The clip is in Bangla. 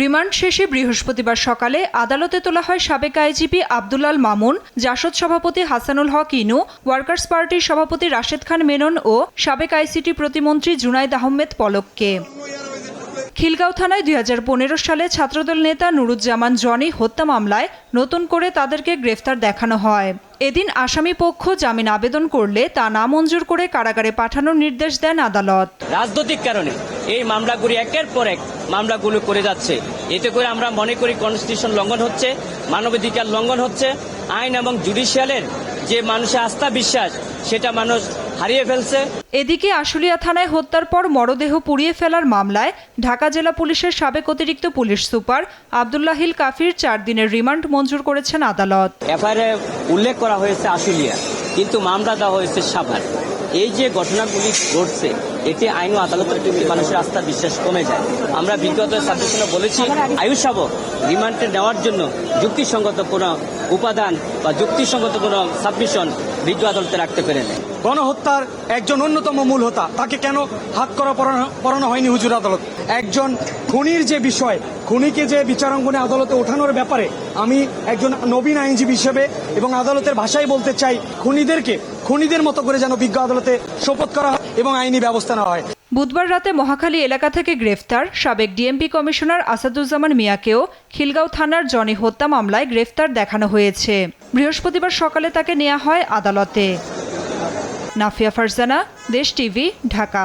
রিমান্ড শেষে বৃহস্পতিবার সকালে আদালতে তোলা হয় সাবেক আইজিপি আব্দুল আল মামুন, জাসদ সভাপতি হাসানুল হক ইনু, ওয়ার্কার্স পার্টির সভাপতি রাশেদ খান মেনন ও সাবেক আইসিটি প্রতিমন্ত্রী জুনাইদ আহমেদ পলককে। খিলগাঁও থানায় 2015 সালে ছাত্রদল নেতা নুরুজ্জামান জনি হত্যা মামলায় নতুন করে তাদেরকে গ্রেফতার দেখানো হয়। এদিন আসামি পক্ষ জামিন আবেদন করলে তা নামঞ্জুর করে কারাগারে পাঠানোর নির্দেশ দেন আদালত। রাজনৈতিক কারণে এই মামলাগুলি একের পর এক মামলাগুলো করে যাচ্ছে। এতে করে আমরা মনে করি কনস্টিটিউশন লঙ্ঘন হচ্ছে, মানবাধিকার লঙ্ঘন হচ্ছে, আইন এবং জুডিশিয়ালের যে মানুষের আস্থা বিশ্বাস সেটা মানুষ হারিয়ে ফেলছে। এদিকে আশুলিয়া থানায় হত্যার পর মরদেহ পুড়িয়ে ফেলার মামলায় ঢাকা জেলা পুলিশের সাবেক অতিরিক্ত পুলিশ সুপার আব্দুল্লাহিল কাফির 4 দিনের রিমান্ড মঞ্জুর করেছেন আদালত। এফআইআরে উল্লেখ করা হয়েছে আশুলিয়া, কিন্তু মামলা দেওয়া হয়েছে সাভার। এই যে ঘটনাগুলি ঘটছে এতে আইন ও আদালতের প্রতি মানুষের আস্থা বিশ্বাস কমে যায়। আমরা বিগত সাবজেকশনে বলেছি আয়ুষাবক রিমান্ডে নেওয়ার জন্য যুক্তিসঙ্গত কোনো উপাদান বা যুক্তিসঙ্গত কোনো সাবমিশন বিজ্ঞ আদালতে রাখতে পারে না। গণহত্যার একজন অন্যতম মূল হোতা, তাকে কেন হাত করা পড়ানো হয়নি হুজুর আদালত? একজন খুনির যে বিষয়, খুনিকে যে বিচারাঙ্গনে আদালতে ওঠানোর ব্যাপারে আমি একজন নবীন আইনজীবী হিসেবে এবং আদালতের ভাষায় বলতে চাই, খুনিদের মতো করে যেন বিজ্ঞ আদালতে শপথ করা হয় এবং আইনি ব্যবস্থা নেওয়া হয়। বুধবার রাতে মহাখালী এলাকা থেকে গ্রেফতার সাবেক ডিএমপি কমিশনার আসাদুজ্জামান মিয়াকেও খিলগাঁও থানার জনি হত্যা মামলায় গ্রেফতার দেখানো হয়েছে। বৃহস্পতিবার সকালে তাকে নেওয়া হয় আদালতে। নাফিয়া ফারজানা, দেশ টিভি, ঢাকা।